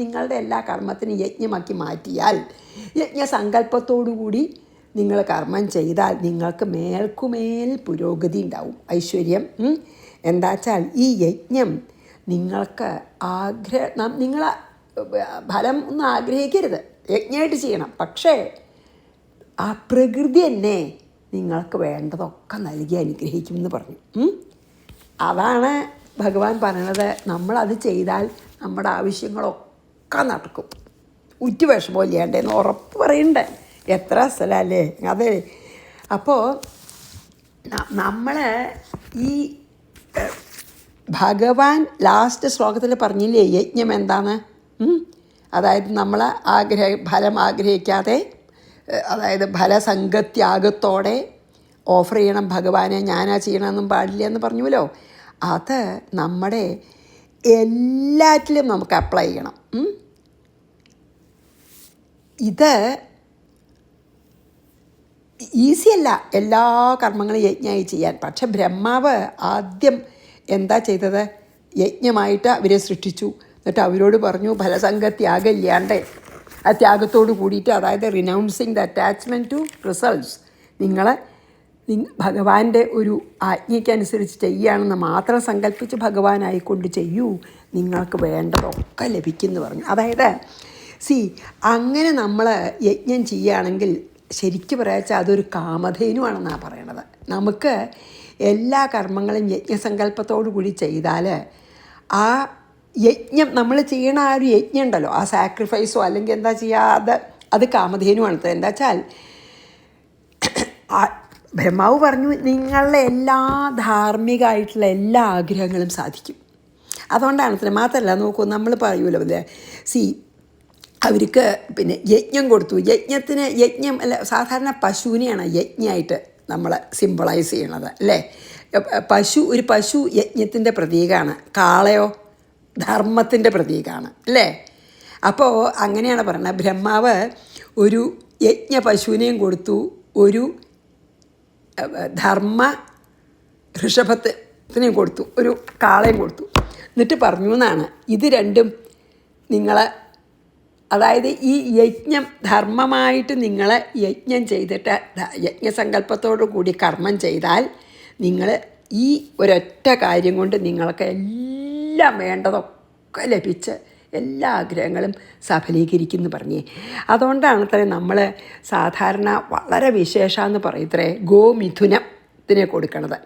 [SPEAKER 1] നിങ്ങളുടെ എല്ലാ കർമ്മത്തിനും യജ്ഞമാക്കി മാറ്റിയാൽ, യജ്ഞസങ്കല്പത്തോടുകൂടി നിങ്ങൾ കർമ്മം ചെയ്താൽ നിങ്ങൾക്ക് മേൽക്കുമേൽ പുരോഗതി ഉണ്ടാവും, ഐശ്വര്യം. എന്താ വെച്ചാൽ ഈ യജ്ഞം നിങ്ങൾക്ക് നിങ്ങൾ ഫലം ഒന്നും ആഗ്രഹിക്കരുത്, യജ്ഞമായിട്ട് ചെയ്യണം. പക്ഷേ ആ പ്രകൃതി തന്നെ നിങ്ങൾക്ക് വേണ്ടതൊക്കെ നൽകി അനുഗ്രഹിക്കുമെന്ന് പറഞ്ഞു. അതാണ് ഭഗവാൻ പറയണത്. നമ്മളത് ചെയ്താൽ നമ്മുടെ ആവശ്യങ്ങളൊക്കെ നടക്കും, ഉറ്റ വിഷമമില്ലാണ്ടെന്ന് ഉറപ്പ് പറയണ്ടേ. എത്ര സ്ഥലമല്ലേ അതെ. അപ്പോൾ നമ്മൾ ഈ ഭഗവാൻ ലാസ്റ്റ് ശ്ലോകത്തിൽ പറഞ്ഞില്ലേ യജ്ഞം എന്താണ്, അതായത് നമ്മൾ ഫലം ആഗ്രഹിക്കാതെ, അതായത് ഫലസംഗത്യാഗത്തോടെ ഓഫർ ചെയ്യണം ഭഗവാനെ, ഞാനാ ചെയ്യണമെന്നും പാടില്ല എന്ന് പറഞ്ഞുവല്ലോ. അത് നമ്മുടെ എല്ലാറ്റിലും നമുക്ക് അപ്ലൈ ചെയ്യണം. ഇത് ഈസിയല്ല എല്ലാ കർമ്മങ്ങളും യജ്ഞമായി ചെയ്യാൻ. പക്ഷെ ബ്രഹ്മാവ് ആദ്യം എന്താ ചെയ്തത്, യജ്ഞമായിട്ട് അവരെ സൃഷ്ടിച്ചു. എന്നിട്ട് അവരോട് പറഞ്ഞു, ഫലസംഗത്യാഗം ഇല്ലാണ്ട് ആ ത്യാഗത്തോട് കൂടിയിട്ട്, അതായത് renouncing the attachment to results, നിങ്ങൾ ഭഗവാന്റെ ഒരു ആജ്ഞയ്ക്കനുസരിച്ച് ചെയ്യുകയാണെന്ന് മാത്രം സങ്കല്പിച്ച് ഭഗവാനായിക്കൊണ്ട് ചെയ്യൂ, നിങ്ങൾക്ക് വേണ്ടതൊക്കെ ലഭിക്കുമെന്ന് പറഞ്ഞു. അതായത് അങ്ങനെ നമ്മൾ യജ്ഞം ചെയ്യുകയാണെങ്കിൽ ശരിക്കും പറയാച്ചാൽ അതൊരു കാമധേനുവാണെന്നാണ് പറയണത്. നമുക്ക് എല്ലാ കർമ്മങ്ങളും യജ്ഞസങ്കല്പത്തോടു കൂടി ചെയ്താൽ ആ യജ്ഞം നമ്മൾ ചെയ്യണ ആ ഒരു യജ്ഞം ഉണ്ടല്ലോ, ആ സാക്രിഫൈസോ അല്ലെങ്കിൽ എന്താ ചെയ്യുക, അത് കാമധേനുവാണ്. എന്താ വെച്ചാൽ ബ്രഹ്മാവ് പറഞ്ഞു, നിങ്ങളുടെ എല്ലാ ധാർമ്മികമായിട്ടുള്ള എല്ലാ ആഗ്രഹങ്ങളും സാധിക്കും. അതുകൊണ്ടാണ് മാത്രമല്ല, നോക്കൂ, നമ്മൾ പറയൂല്ലോ അല്ലേ, അവർക്ക് പിന്നെ യജ്ഞം കൊടുത്തു. യജ്ഞം അല്ല, സാധാരണ പശുവിനെയാണ് യജ്ഞമായിട്ട് നമ്മൾ സിംബളൈസ് ചെയ്യണത് അല്ലേ. ഒരു പശു യജ്ഞത്തിൻ്റെ പ്രതീകമാണ്, കാളയോ ധർമ്മത്തിൻ്റെ പ്രതീകമാണ് അല്ലേ. അപ്പോൾ അങ്ങനെയാണ് പറയുന്നത്. ബ്രഹ്മാവ് ഒരു യജ്ഞ പശുവിനെയും കൊടുത്തു, ഒരു ധർമ്മ ഋഷഭത്തിനെയും കൊടുത്തു, ഒരു കാളയും കൊടുത്തു. എന്നിട്ട് പറഞ്ഞു എന്നാണ്, ഇത് രണ്ടും നിങ്ങൾ അതായത് ഈ യജ്ഞം ധർമ്മമായിട്ട് നിങ്ങൾ യജ്ഞം ചെയ്തിട്ട് യജ്ഞസങ്കല്പത്തോടു കൂടി കർമ്മം ചെയ്താൽ നിങ്ങൾ ഈ ഒരൊറ്റ കാര്യം കൊണ്ട് നിങ്ങൾക്ക് എല്ലാം വേണ്ടതൊക്കെ ലഭിച്ച് എല്ലാ ആഗ്രഹങ്ങളും സഫലീകരിക്കുമെന്ന് പറഞ്ഞേ. അതുകൊണ്ടാണ് അത്രേ നമ്മൾ സാധാരണ വളരെ വിശേഷമെന്ന് പറയത്രേ ഗോമിഥുനത്തിന് കൊടുക്കണത്.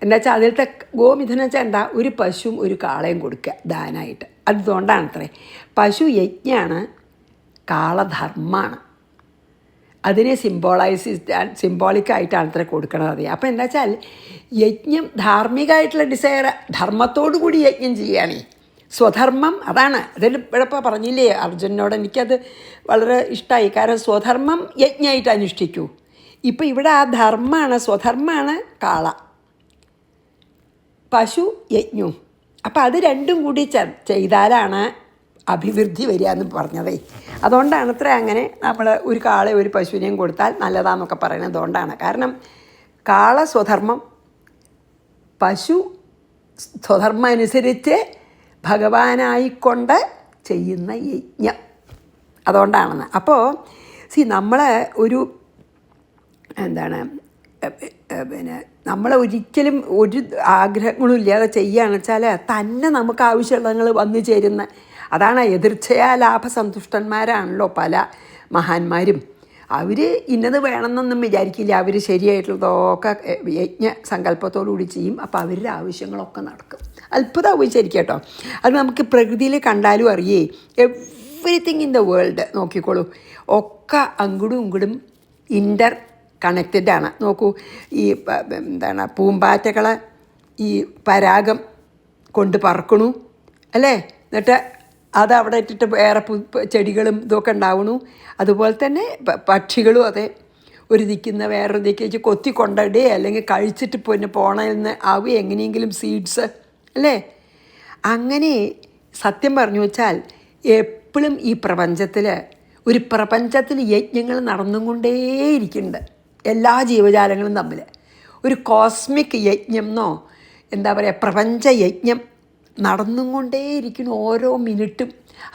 [SPEAKER 1] എന്താ വെച്ചാൽ അതിലത്തെ ഗോമിഥുനം വെച്ചാൽ എന്താ, ഒരു പശുവും ഒരു കാളയും കൊടുക്കുക ദാനമായിട്ട്. അതുകൊണ്ടാണ് അത്രേ പശു യജ്ഞമാണ്, കാളധർമ്മമാണ്. അതിനെ സിംബോളിക്കായിട്ടാണ് അത്ര കൊടുക്കണത്. അതെ. അപ്പോൾ എന്താ വെച്ചാൽ യജ്ഞം ധാർമ്മികമായിട്ടുള്ള ഡിസയർ, ധർമ്മത്തോടു കൂടി യജ്ഞം ചെയ്യുകയാണേ. സ്വധർമ്മം അതാണ്. അതിൽ ഇവിടെ ഇപ്പോൾ പറഞ്ഞില്ലേ അർജുനനോട്, എനിക്കത് വളരെ ഇഷ്ടമായി. കാരണം സ്വധർമ്മം യജ്ഞമായിട്ട് അനുഷ്ഠിക്കൂ. ഇപ്പോൾ ഇവിടെ ആ ധർമ്മമാണ്, സ്വധർമ്മമാണ് കാള, പശു യജ്ഞവും. അപ്പം അത് രണ്ടും കൂടി ചെയ്താലാണ് അഭിവൃദ്ധി വരിക എന്ന് പറഞ്ഞതേ. അതുകൊണ്ടാണ് അത്ര അങ്ങനെ നമ്മൾ ഒരു കാളെ ഒരു പശുവിനെയും കൊടുത്താൽ നല്ലതാണെന്നൊക്കെ പറയുന്നത്. അതുകൊണ്ടാണ്. കാരണം കാള സ്വധർമ്മം, പശു സ്വധർമ്മം അനുസരിച്ച് ഭഗവാനായിക്കൊണ്ട് ചെയ്യുന്ന യജ്ഞം. അതുകൊണ്ടാണെന്ന്. അപ്പോൾ നമ്മൾ ഒരു എന്താണ് പിന്നെ നമ്മൾ ഒരിക്കലും ഒരു ആഗ്രഹങ്ങളും ഇല്ലാതെ ചെയ്യുകയാണെന്ന് വെച്ചാൽ തന്നെ നമുക്ക് ആവശ്യമുള്ളങ്ങൾ വന്നു ചേരുന്ന, അതാണ് എതിർച്ചയാ ലാഭസന്തുഷ്ടന്മാരാണല്ലോ പല മഹാന്മാരും. അവർ ഇന്നത് വേണമെന്നൊന്നും വിചാരിക്കില്ല. അവർ ശരിയായിട്ടുള്ളതൊക്കെ യജ്ഞ സങ്കല്പത്തോടുകൂടി ചെയ്യും. അപ്പോൾ അവരുടെ ആവശ്യങ്ങളൊക്കെ നടക്കും. അത്ഭുതമാവും ശരിക്കും കേട്ടോ. അത് നമുക്ക് പ്രകൃതിയിൽ കണ്ടാലും അറിയേ. എവ്രിതിങ് ഇൻ ദ വേൾഡ് നോക്കിക്കോളൂ, ഒക്കെ അങ്ങോട്ടും ഇങ്ങോട്ടും ഇൻ്റർ കണക്റ്റഡാണ്. നോക്കൂ, ഈ എന്താണ് പൂമ്പാറ്റകളെ ഈ പരാഗം കൊണ്ട് പറക്കണു അല്ലേ, എന്നിട്ട് അത് അവിടെ ഇട്ടിട്ട് വേറെ ചെടികളും ഇതൊക്കെ ഉണ്ടാവണു. അതുപോലെ തന്നെ പക്ഷികളും അതെ, ഒരു ദിക്കുന്ന വേറൊരു ദിക്ക് കൊത്തി കൊണ്ടിടേ അല്ലെങ്കിൽ കഴിച്ചിട്ട് പിന്നെ പോണെന്ന് ആവുക എങ്ങനെയെങ്കിലും സീഡ്സ് അല്ലേ. അങ്ങനെ സത്യം പറഞ്ഞു വെച്ചാൽ എപ്പോഴും ഈ പ്രപഞ്ചത്തിൽ യജ്ഞങ്ങൾ നടന്നുകൊണ്ടേയിരിക്കുന്നുണ്ട്. എല്ലാ ജീവജാലങ്ങളും തമ്മിൽ ഒരു കോസ്മിക് യജ്ഞം എന്നോ എന്താ പറയുക, പ്രപഞ്ച യജ്ഞം നടന്നുകൊണ്ടേയിരിക്കുന്നു ഓരോ മിനിറ്റും.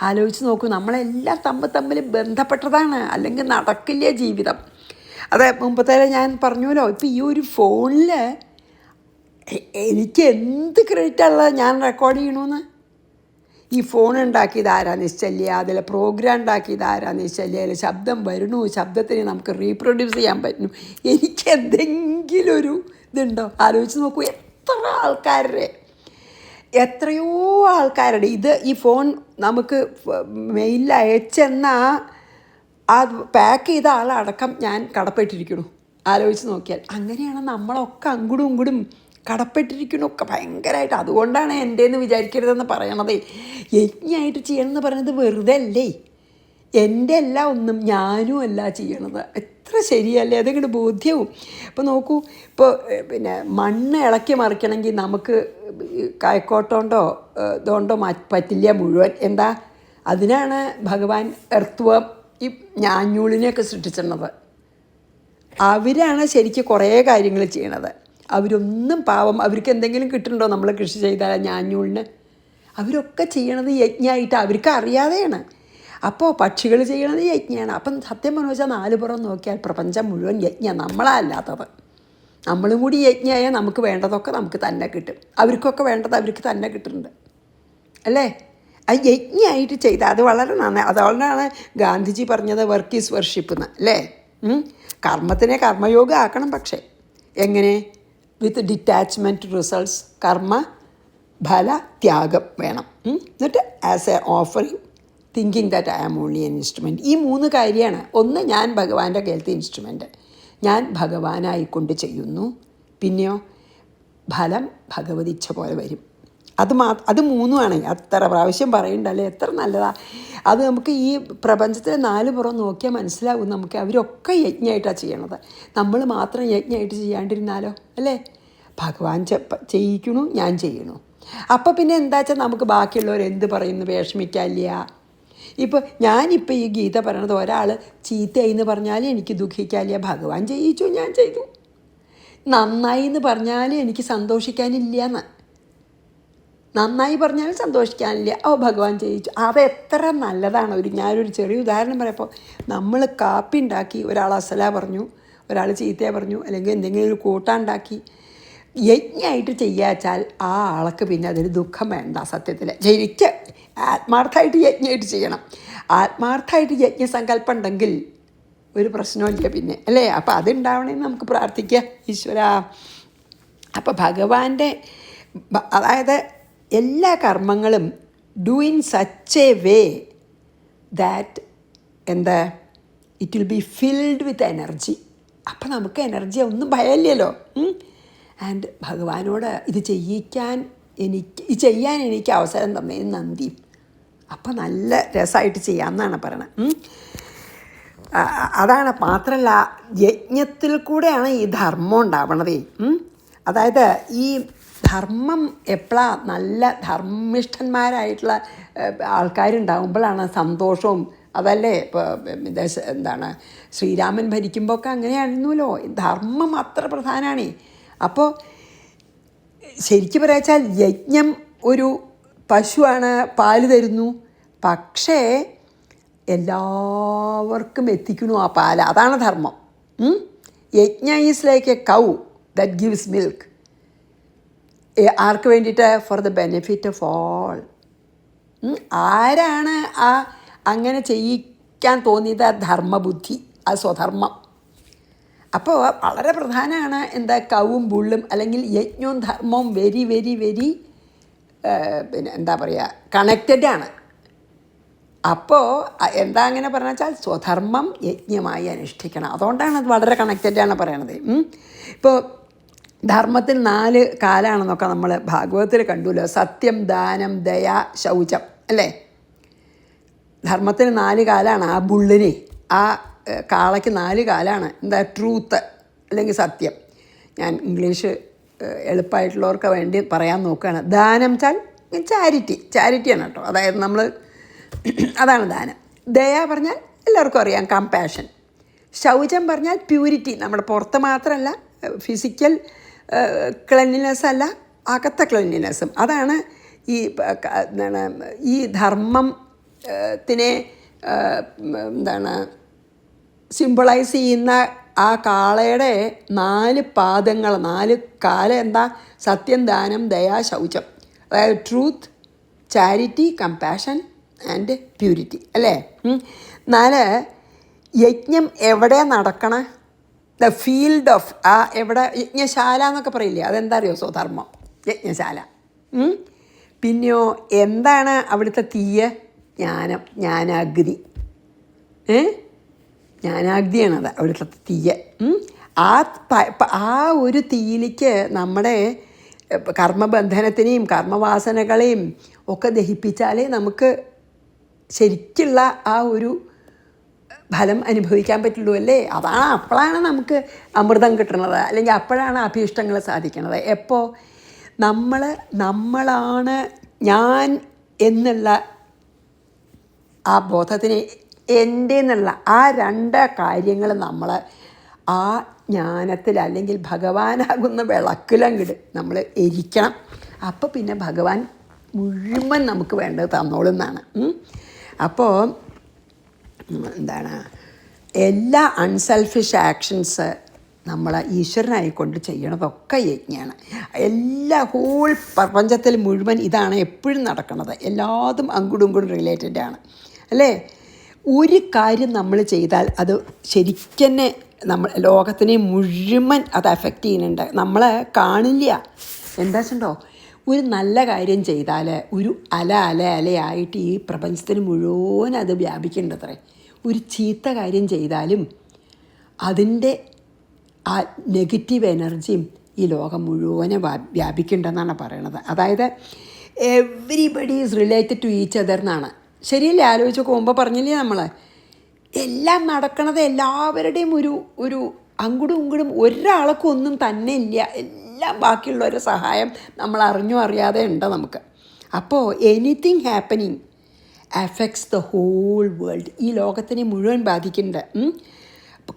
[SPEAKER 1] ആലോചിച്ച് നോക്കൂ, നമ്മളെല്ലാം തമ്മിൽ ബന്ധപ്പെട്ടതാണ്, അല്ലെങ്കിൽ നടക്കില്ല ജീവിതം. അത് മുമ്പത്തെ ഞാൻ പറഞ്ഞല്ലോ, ഇപ്പോൾ ഈ ഒരു ഫോണിൽ എനിക്ക് എന്ത് ക്രെഡിറ്റാണുള്ളത് ഞാൻ റെക്കോർഡ് ചെയ്യണമെന്ന്. ഈ ഫോൺ ഉണ്ടാക്കിയത് ആരാ നിശ്ചല്യ, അതിൽ പ്രോഗ്രാം ഉണ്ടാക്കിയത് ആരാ നിശ്ചല്യ, അതിൽ ശബ്ദം വരണു, ശബ്ദത്തിന് നമുക്ക് റീപ്രൊഡ്യൂസ് ചെയ്യാൻ പറ്റുന്നു. എനിക്ക് എന്തെങ്കിലും ഒരു ഇതുണ്ടോ? ആലോചിച്ച് നോക്കൂ, എത്രയോ ആൾക്കാരുടെ ഇത് ഈ ഫോൺ നമുക്ക് മെയിലിൽ അയച്ചെന്ന ആ പാക്ക് ചെയ്ത ആളടക്കം ഞാൻ കടപ്പെട്ടിരിക്കണു. ആലോചിച്ച് നോക്കിയാൽ അങ്ങനെയാണ് നമ്മളൊക്കെ അങ്ങോട്ടും ഇങ്ങോട്ടും കടപ്പെട്ടിരിക്കണമൊക്കെ ഭയങ്കരമായിട്ട്. അതുകൊണ്ടാണ് എൻ്റെന്ന് വിചാരിക്കരുതെന്ന് പറയണതേ. യജ്ഞമായിട്ട് ചെയ്യണമെന്ന് പറയുന്നത് വെറുതെ അല്ലേ. എൻ്റെ എല്ലാം ഒന്നും ഞാനും അല്ല ചെയ്യണത്. എത്ര ശരിയല്ലേ, അതിങ്ങോട്ട് ബോധ്യവും. ഇപ്പോൾ നോക്കൂ, ഇപ്പോൾ പിന്നെ മണ്ണ് ഇളക്കി മറിക്കണമെങ്കിൽ നമുക്ക് കൈക്കോട്ടോണ്ടോ ഇതുകൊണ്ടോ പറ്റില്ല മുഴുവൻ. എന്താ, അതിനാണ് ഭഗവാൻ എർത്ത് ഈ ഞാഞ്ഞൂളിനെയൊക്കെ സൃഷ്ടിച്ചിരുന്നത്. അവരാണ് ശരിക്കും കുറേ കാര്യങ്ങൾ ചെയ്യണത്. അവരൊന്നും പാവം, അവർക്ക് എന്തെങ്കിലും കിട്ടുന്നുണ്ടോ നമ്മൾ കൃഷി ചെയ്താൽ ഞാഞ്ഞൂളിന്? അവരൊക്കെ ചെയ്യണത് യജ്ഞമായിട്ട് അവർക്ക് അറിയാതെയാണ്. അപ്പോൾ പക്ഷികൾ ചെയ്യണത് യജ്ഞമാണ്. അപ്പം സത്യം പറഞ്ഞു വെച്ചാൽ നാലുപുറം നോക്കിയാൽ പ്രപഞ്ചം മുഴുവൻ യജ്ഞം, നമ്മളല്ലാത്തത്. നമ്മളും കൂടി യജ്ഞമായാൽ നമുക്ക് വേണ്ടതൊക്കെ നമുക്ക് തന്നെ കിട്ടും. അവർക്കൊക്കെ വേണ്ടത് അവർക്ക് തന്നെ കിട്ടുന്നുണ്ട് അല്ലേ. അത് യജ്ഞമായിട്ട് ചെയ്താൽ അത് വളരെ നന്നായി. അതുകൊണ്ടാണ് ഗാന്ധിജി പറഞ്ഞത് വർക്ക് ഈസ് വർഷിപ്പ് എന്ന് അല്ലേ. കർമ്മത്തിനെ കർമ്മയോഗം ആക്കണം. പക്ഷേ എങ്ങനെ? With detachment results. കർമ്മ ഫല ത്യാഗം വേണം. എന്നിട്ട് as a offering thinking that I am only an instrument. ഈ മൂന്ന് കാര്യമാണ്. ഒന്ന്, ഞാൻ ഭഗവാന്റെ കയ്യിലത്തെ ഇൻസ്ട്രുമെൻറ്റ്, ഞാൻ ഭഗവാനായിക്കൊണ്ട് ചെയ്യുന്നു. പിന്നെയോ ഫലം ഭഗവത് ഇച്ഛ പോലെ വരും. അത് മൂന്നുമാണ്. അത്ര പ്രാവശ്യം പറയുന്നുണ്ടല്ലേ, എത്ര നല്ലതാണ് അത്. നമുക്ക് ഈ പ്രപഞ്ചത്തിലെ നാല് പുറം നോക്കിയാൽ മനസ്സിലാവും നമുക്ക്. അവരൊക്കെ യജ്ഞമായിട്ടാണ് ചെയ്യണത്. നമ്മൾ മാത്രം യജ്ഞമായിട്ട് ചെയ്യാണ്ടിരുന്നാലോ അല്ലേ. ഭഗവാൻ ചെയ്യിക്കണു, ഞാൻ ചെയ്യണു. അപ്പോൾ പിന്നെ എന്താ വെച്ചാൽ നമുക്ക് ബാക്കിയുള്ളവർ എന്ത് പറയുന്നു വിഷമിക്കാനില്ല. ഇപ്പോൾ ഞാനിപ്പോൾ ഈ ഗീത പറയണത് ഒരാൾ ചീത്തയായി എന്ന് പറഞ്ഞാലും എനിക്ക് ദുഃഖിക്കാനില്ല. ഭഗവാൻ ചെയ്യിച്ചു, ഞാൻ ചെയ്തു. നന്നായി എന്ന് പറഞ്ഞാലും എനിക്ക് സന്തോഷിക്കാനില്ല എന്ന്. നന്നായി പറഞ്ഞാൽ സന്തോഷിക്കാനില്ല, ഓ ഭഗവാൻ ജയിച്ചു. അത് എത്ര നല്ലതാണ്. ഞാനൊരു ചെറിയ ഉദാഹരണം പറയപ്പോൾ, നമ്മൾ കാപ്പി ഉണ്ടാക്കി, ഒരാൾ അസല പറഞ്ഞു, ഒരാൾ ചീത്തയെ പറഞ്ഞു, അല്ലെങ്കിൽ എന്തെങ്കിലും ഒരു കൂട്ടാണ്ടാക്കി യജ്ഞമായിട്ട് ചെയ്യാച്ചാൽ ആ ആൾക്ക് പിന്നെ അതൊരു ദുഃഖം വേണ്ട. സത്യത്തിൽ ശരിക്കും ആത്മാർത്ഥമായിട്ട് യജ്ഞമായിട്ട് ചെയ്യണം. ആത്മാർത്ഥമായിട്ട് യജ്ഞസങ്കല്പം ഉണ്ടെങ്കിൽ ഒരു പ്രശ്നമില്ല പിന്നെ, അല്ലേ? അപ്പോൾ അതുണ്ടാവണമെന്ന് നമുക്ക് പ്രാർത്ഥിക്കാം, ഈശ്വര. അപ്പോൾ ഭഗവാന്റെ അതായത് എല്ലാ കർമ്മങ്ങളും do in such a way that എന്താ it will be filled with energy. അപ്പം നമുക്ക് എനർജി ഒന്നും ഭയമില്ലല്ലോ. ആൻഡ് ഭഗവാനോട് ഇത് ചെയ്യാൻ എനിക്ക് അവസരം തന്നതിന് നന്ദി. അപ്പം നല്ല രസമായിട്ട് ചെയ്യാമെന്നാണ് പറയണത്. അതാണ്. മാത്രമല്ല യജ്ഞത്തിൽ കൂടെയാണ് ഈ ധർമ്മം ഉണ്ടാവണതേ. അതായത് ഈ ധർമ്മം എപ്പോഴാണ് നല്ല ധർമ്മിഷ്ഠന്മാരായിട്ടുള്ള ആൾക്കാരുണ്ടാകുമ്പോഴാണ് സന്തോഷവും. അതല്ലേ ഇപ്പോൾ എന്താണ് ശ്രീരാമൻ ഭരിക്കുമ്പോഴൊക്കെ അങ്ങനെയായിരുന്നല്ലോ. ധർമ്മം അത്ര പ്രധാനമാണ്. അപ്പോൾ ശരിക്കും പറയാച്ചാൽ യജ്ഞം ഒരു പശുവാണ്, പാല് തരുന്നു, പക്ഷേ എല്ലാവർക്കും എത്തിക്കണു ആ പാല്. അതാണ് ധർമ്മം. യജ്ഞ is like a cow that gives milk. ആർക്ക് വേണ്ടിയിട്ട്? For the benefit of all. ആരാണ് അങ്ങനെ ചെയ്യിക്കാൻ തോന്നിയത്? ധർമ്മബുദ്ധി, ആ സ്വധർമ്മം. അപ്പോൾ വളരെ പ്രധാനമാണ് എന്താ കവും ബുള്ളും, അല്ലെങ്കിൽ യജ്ഞവും ധർമ്മവും വെരി വെരി വെരി പിന്നെ എന്താ പറയുക കണക്റ്റഡാണ്. അപ്പോൾ എന്താ അങ്ങനെ പറഞ്ഞാൽ സ്വധർമ്മം യജ്ഞമായി അനുഷ്ഠിക്കണം. അതുകൊണ്ടാണ് അത് വളരെ കണക്റ്റഡാണ് പറയണത്. ഇപ്പോൾ ധർമ്മത്തിൽ 4 കാലാണെന്നൊക്കെ നമ്മൾ ഭാഗവതത്തിൽ കണ്ടുല്ലോ. സത്യം, ദാനം, ദയ, ശൗചം, അല്ലേ? ധർമ്മത്തിന് 4 കാലാണ്. ആ ബുള്ളിന്, ആ കാളയ്ക്ക് 4 കാലാണ്. എന്താ? ട്രൂത്ത് അല്ലെങ്കിൽ സത്യം. ഞാൻ ഇംഗ്ലീഷ് എളുപ്പമായിട്ടുള്ളവർക്ക് വേണ്ടി പറയാൻ നോക്കുകയാണ്. ദാനം വെച്ചാൽ ചാരിറ്റിയാണ് കേട്ടോ. അതായത് നമ്മൾ അതാണ് ദാനം. ദയ പറഞ്ഞാൽ എല്ലാവർക്കും അറിയാം, കമ്പാഷൻ. ശൗചം പറഞ്ഞാൽ പ്യൂരിറ്റി, നമ്മുടെ പുറത്ത് മാത്രമല്ല, ഫിസിക്കൽ ക്ലെൻലിനെസ് അല്ല, അകത്തെ ക്ലെൻലിനെസ്സും. അതാണ് എന്താണ് ഈ ധർമ്മത്തിനെ സിംബിളൈസ് ചെയ്യുന്ന ആ കാളയുടെ 4 പാദങ്ങൾ, 4 കാല എന്താ? സത്യം, ദാനം, ദയ, ശൗചം. അതായത് truth, charity, compassion and purity, അല്ലേ? 4 യജ്ഞം എവിടെ നടക്കണം? ദ ഫീൽഡ് ഓഫ് എവിടെ? യജ്ഞശാല എന്നൊക്കെ പറയില്ലേ, അതെന്താ അറിയോ? സ്വധർമ്മം, യജ്ഞശാല. പിന്നെയോ എന്താണ് അവിടുത്തെ തീയ്? ജ്ഞാനാഗ്നി. ജ്ഞാനാഗ്നിയാണത് അവിടുത്തെ തീയ്. ആ ഒരു തീയിലേക്ക് നമ്മുടെ കർമ്മബന്ധനത്തിനെയും കർമ്മവാസനകളെയും ഒക്കെ ദഹിപ്പിച്ചാലേ നമുക്ക് ശരിക്കുള്ള ആ ഒരു ഫലം അനുഭവിക്കാൻ പറ്റുള്ളൂ, അല്ലേ? അപ്പോഴാണ് നമുക്ക് അമൃതം കിട്ടുന്നത്, അല്ലെങ്കിൽ അപ്പോഴാണ് അഭീഷ്ടങ്ങൾ സാധിക്കുന്നത്. എപ്പോൾ നമ്മളാണ് ഞാൻ എന്നുള്ള ആ ബോധത്തിന്, എൻ്റെ എന്നുള്ള ആ 2 കാര്യങ്ങൾ നമ്മൾ ആ ജ്ഞാനത്തിൽ അല്ലെങ്കിൽ ഭഗവാനാകുന്ന വിളക്കിലങ്ങട് നമ്മൾ എരിക്കണം. അപ്പോൾ പിന്നെ ഭഗവാൻ മുഴുവൻ നമുക്ക് വേണ്ടത് തന്നോളും എന്നാണ്. അപ്പോൾ എന്താണ് എല്ലാ അൺസെൽഫിഷ് ആക്ഷൻസ് നമ്മൾ ഈശ്വരനായിക്കൊണ്ട് ചെയ്യണതൊക്കെ യജ്ഞമാണ്. എല്ലാ ഹോൾ പ്രപഞ്ചത്തിൽ മുഴുവൻ ഇതാണ് എപ്പോഴും നടക്കുന്നത്. എല്ലാതും അങ്ങോട്ടും ഇങ്ങോട്ടും റിലേറ്റഡാണ്, അല്ലേ? ഒരു കാര്യം നമ്മൾ ചെയ്താൽ അത് ശരിക്കും നമ്മൾ ലോകത്തിനെ മുഴുവൻ അത് എഫക്റ്റ് ചെയ്യുന്നുണ്ട്. നമ്മൾ കാണില്ല. എന്താ വെച്ചിട്ടുണ്ടോ, ഒരു നല്ല കാര്യം ചെയ്താൽ ഒരു അലയായിട്ട് ഈ പ്രപഞ്ചത്തിന് മുഴുവൻ അത് വ്യാപിക്കുന്നുണ്ടത്രേ. ഒരു ചീത്ത കാര്യം ചെയ്താലും അതിൻ്റെ ആ നെഗറ്റീവ് എനർജിയും ഈ ലോകം മുഴുവനെ വ്യാപിക്കുന്നുണ്ടെന്നാണ് പറയണത്. അതായത് everybody is related to each other എന്നാണ്. ശരിയല്ലേ? ആലോചിച്ച് പോകുമ്പോൾ പറഞ്ഞില്ലേ നമ്മൾ, എല്ലാം നടക്കണത് എല്ലാവരുടെയും ഒരു അങ്ങോട്ടും ഇങ്ങോട്ടും ഒരാൾക്കും ഒന്നും തന്നെ ഇല്ല. എല്ലാം ബാക്കിയുള്ളവരുടെ സഹായം നമ്മൾ അറിഞ്ഞോ അറിയാതെ ഉണ്ട് നമുക്ക്. അപ്പോൾ anything happening affects the whole world. ഈ ലോകത്തിനെ മുഴുവൻ ബാധിക്കുന്നുണ്ട്.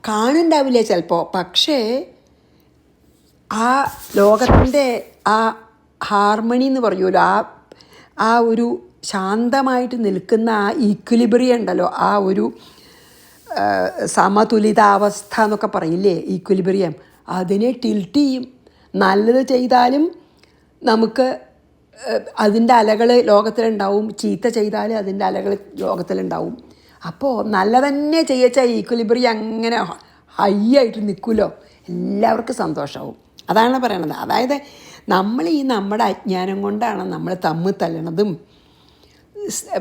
[SPEAKER 1] കാണുന്നുണ്ടാവില്ല ചിലപ്പോൾ, പക്ഷേ ആ ലോകത്തിൻ്റെ ആ ഹാർമണി എന്ന് പറയുമല്ലോ, ആ ആ ഒരു ശാന്തമായിട്ട് നിൽക്കുന്ന ആ ഈക്വിലിബ്രിയം ഉണ്ടല്ലോ, ആ ഒരു സമതുലിതാവസ്ഥ എന്നൊക്കെ പറയില്ലേ, ഈക്വിലിബ്രിയം, അതിനെ ടിൽറ്റ് ചെയ്യും. നല്ലത് ചെയ്താലും നമുക്ക് അതിൻ്റെ അലകൾ ലോകത്തിലുണ്ടാവും, ചീത്ത ചെയ്താലും അതിൻ്റെ അലകൾ ലോകത്തിലുണ്ടാവും. അപ്പോൾ നല്ല തന്നെ ചെയ്യച്ചാൽ ഈക്വിലിബ്രിയം അങ്ങനെ ഹൈ ആയിട്ട് നിൽക്കുമല്ലോ, എല്ലാവർക്കും സന്തോഷമാവും. അതാണ് പറയണത്. അതായത് നമ്മൾ നമ്മുടെ അജ്ഞാനം കൊണ്ടാണ് നമ്മൾ തമ്മിൽ തല്ലണതും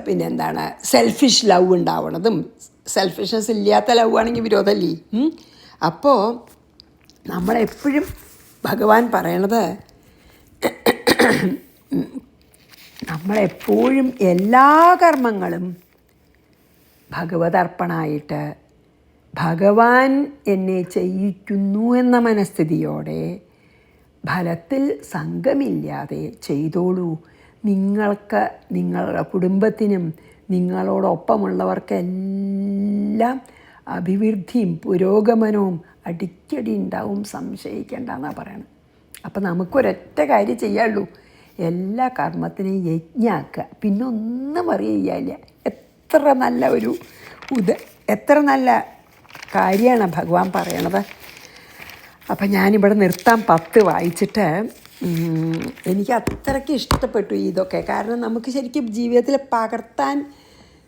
[SPEAKER 1] പിന്നെന്താണ് സെൽഫിഷ് ലവ് ഉണ്ടാവണതും. സെൽഫിഷ്നെസ് ഇല്ലാത്ത ലവ് ആണെങ്കിൽ വിരോധമല്ലേ. അപ്പോൾ നമ്മളെപ്പോഴും ഭഗവാൻ പറയണത്, നമ്മളെപ്പോഴും എല്ലാ കർമ്മങ്ങളും ഭഗവതർപ്പണമായിട്ട് ഭഗവാൻ എന്നെ ചെയ്യിക്കുന്നു എന്ന മനസ്ഥിതിയോടെ ഫലത്തിൽ സംഘമില്ലാതെ ചെയ്തോളൂ. നിങ്ങൾക്ക്, നിങ്ങളുടെ കുടുംബത്തിനും നിങ്ങളോടൊപ്പമുള്ളവർക്കെല്ലാം അഭിവൃദ്ധിയും പുരോഗമനവും അടിക്കടി ഉണ്ടാവും, സംശയിക്കേണ്ടെന്നാണ് പറയണത്. അപ്പം നമുക്കൊരൊറ്റ കാര്യം ചെയ്യാനുള്ളൂ, എല്ലാ കർമ്മത്തിനെയും യജ്ഞാക്കുക, പിന്നെ ഒന്നും അറിയില്ല. എത്ര നല്ല ഒരു എത്ര നല്ല കാര്യമാണ് ഭഗവാൻ പറയണത്. അപ്പം ഞാനിവിടെ നിർത്താം. 10 വായിച്ചിട്ട് എനിക്ക് അത്രയ്ക്ക് ഇഷ്ടപ്പെട്ടു ഇതൊക്കെ. കാരണം നമുക്ക് ശരിക്കും ജീവിതത്തിൽ പകർത്താൻ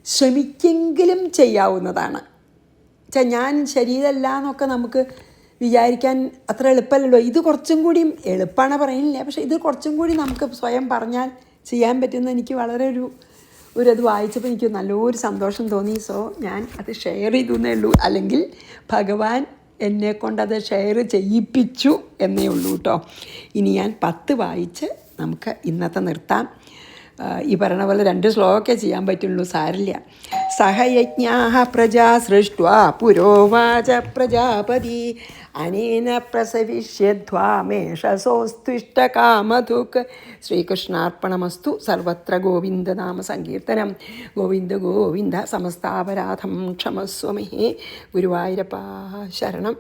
[SPEAKER 1] ശ്രമിക്കെങ്കിലും ചെയ്യാവുന്നതാണ്. ഞാൻ ശരീരമല്ല എന്നൊക്കെ നമുക്ക് വിചാരിക്കാൻ അത്ര എളുപ്പമല്ലല്ലോ. ഇത് കുറച്ചും കൂടിയും എളുപ്പമാണ് പറയുന്നില്ല, പക്ഷേ ഇത് കുറച്ചും കൂടി നമുക്ക് സ്വയം പറഞ്ഞാൽ ചെയ്യാൻ പറ്റുന്ന എനിക്ക് വളരെ അത് വായിച്ചപ്പോൾ എനിക്ക് നല്ലൊരു സന്തോഷം തോന്നി. സോ ഞാൻ അത് ഷെയർ ചെയ്തു എന്നേ ഉള്ളൂ. അല്ലെങ്കിൽ ഭഗവാൻ എന്നെക്കൊണ്ടത് ഷെയർ ചെയ്യിപ്പിച്ചു എന്നേ ഉള്ളൂ കേട്ടോ. ഇനി ഞാൻ 10 വായിച്ച് നമുക്ക് ഇന്നത്തെ നിർത്താം. ഈ പറയണ പോലെ 2 ശ്ലോകമൊക്കെ ചെയ്യാൻ പറ്റുള്ളൂ, സാരില്ല. സഹയജ്ഞാഃ പ്രജാ സൃഷ്ട്വാ പുരോവാച പ്രജാപതി അനേന പ്രസവിഷ്യധ്വാമേഷസോസ്തുഷ്ടകാമധുക്. ശ്രീകൃഷ്ണാർപ്പണമസ്തു. സർവത്ര ഗോവിന്ദനാമ സങ്കീർത്തനം. ഗോവിന്ദ ഗോവിന്ദ. സമസ്താപരാധം ക്ഷമസ്വ മേ. ഗുരുവായൂരപ്പാ ശരണം.